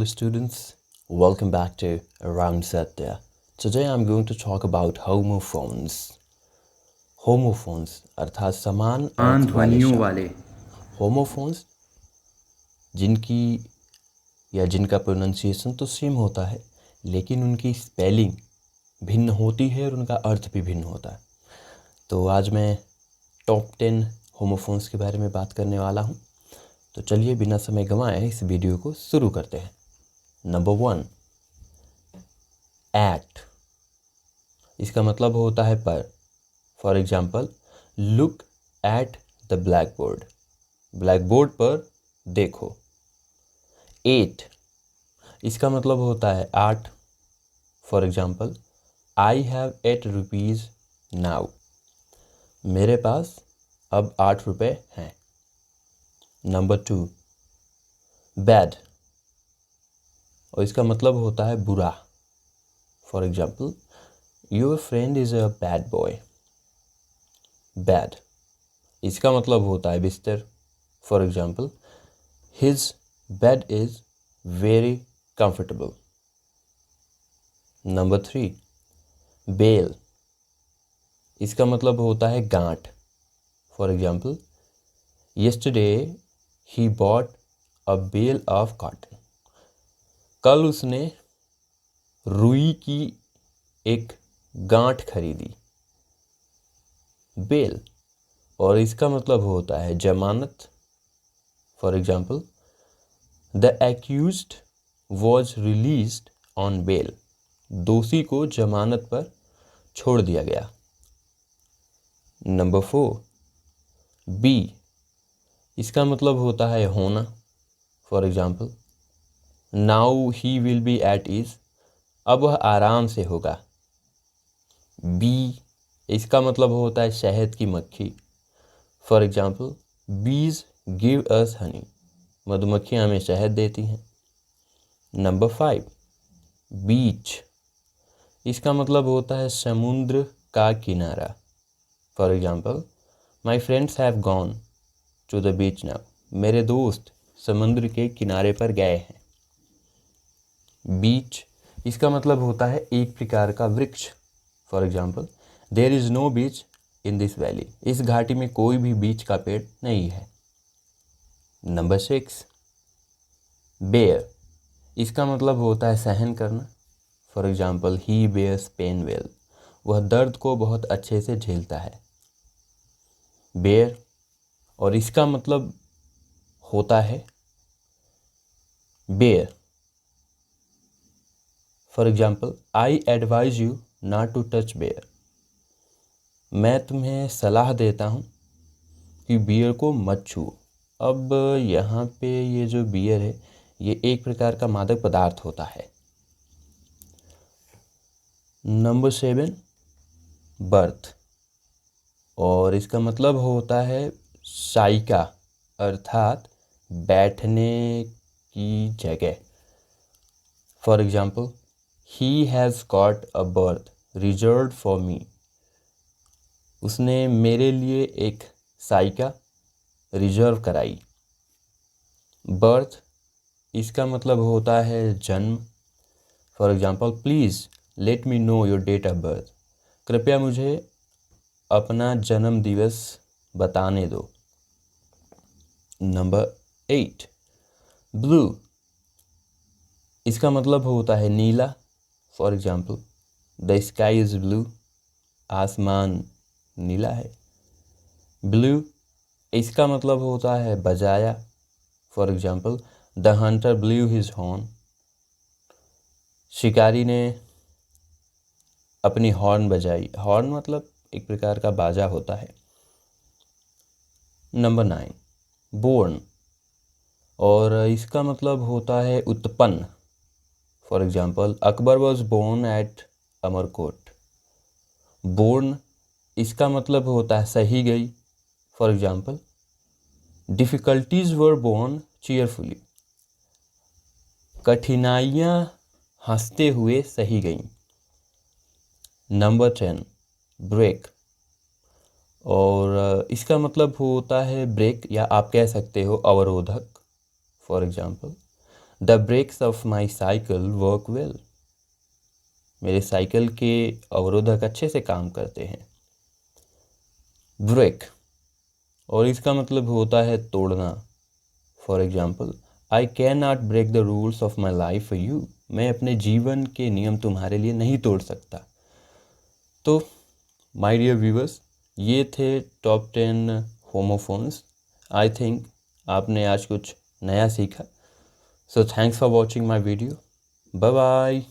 students, welcome back to Around Satya. Today I'm going to talk about homophones. Homophones अर्थात समान अर्थ वाले ध्वनियों शब्द। वाले होमोफोन्स जिनकी या जिनका प्रोनाउंसिएशन तो सेम होता है लेकिन उनकी स्पेलिंग भिन्न होती है और उनका अर्थ भी भिन्न होता है। तो आज मैं टॉप 10 होमोफोन्स के बारे में बात करने वाला हूँ। तो चलिए बिना समय गंवाए इस वीडियो को शुरू करते हैं। Number 1, at. इसका मतलब होता है पर। For example, look at the blackboard. Blackboard पर देखो। 8, इसका मतलब होता है 8। For example, I have 8 rupees now. मेरे पास अब 8 रुपये हैं। नंबर 2, बैड, और इसका मतलब होता है बुरा। For example, your friend is a bad boy. Bad, इसका मतलब होता है बिस्तर। For example, his bed is very comfortable. Number 3, bale, इसका मतलब होता है गांठ। For example, yesterday he bought a bale of cotton. कल उसने रुई की एक गांठ खरीदी। बेल, और इसका मतलब होता है जमानत। For example, the accused was released on bail. दोषी को जमानत पर छोड़ दिया गया। नंबर 4, बी, इसका मतलब होता है होना। For example, now he will be at ease. अब वह आराम से होगा। बी, इसका मतलब होता है शहद की मक्खी। फॉर एग्जाम्पल, बीज गिव अस हनी। मधुमक्खियाँ हमें शहद देती हैं। नंबर 5, बीच, इसका मतलब होता है समुद्र का किनारा। For example, my friends have gone to the beach now. मेरे दोस्त समुद्र के किनारे पर गए हैं। बीच, इसका मतलब होता है एक प्रकार का वृक्ष। For example, there is no beech in this valley. इस घाटी में कोई भी बीच का पेड़ नहीं है। नंबर 6, बेयर, इसका मतलब होता है सहन करना। For example, he bears pain well. वह दर्द को बहुत अच्छे से झेलता है। बेयर, और इसका मतलब होता है bear. For example, I advise you not to touch bear. मैं तुम्हें सलाह देता हूँ कि बियर को मत छुओ। अब यहाँ पे ये जो बियर है ये एक प्रकार का मादक पदार्थ होता है। नंबर 7, बर्थ, और इसका मतलब होता है साइका अर्थात बैठने की जगह। For example, he has got a birth reserved for me. उसने मेरे लिए एक साइका रिजर्व कराई। बर्थ, इसका मतलब होता है जन्म। For example, please let me know your date of birth. कृपया मुझे अपना जन्म दिवस बताने दो। नंबर 8, ब्लू, इसका मतलब होता है नीला। For example, the sky is blue. आसमान नीला है। ब्लू, इसका मतलब होता है बजाया। For example, the hunter blew his horn. शिकारी ने अपनी हॉर्न बजाई। हॉर्न मतलब एक प्रकार का बाजा होता है। नंबर 9, बोर्न, और इसका मतलब होता है उत्पन्न। For example, Akbar was born at Amarkot. Borne, इसका मतलब होता है सही गई। For example, difficulties were borne cheerfully. कठिनाइयाँ हंसते हुए सही गईं। नंबर 10, ब्रेक, और इसका मतलब होता है ब्रेक, या आप कह सकते हो अवरोधक। For example, the brakes of my cycle work well. मेरे साइकिल के अवरोधक अच्छे से काम करते हैं। ब्रेक, और इसका मतलब होता है तोड़ना। For example, I can not break the rules of my life for you. मैं अपने जीवन के नियम तुम्हारे लिए नहीं तोड़ सकता। तो माय डियर व्यूअर्स, ये थे टॉप 10 होमोफोन्स। आई थिंक आपने आज कुछ नया सीखा। So thanks for watching my video. Bye bye.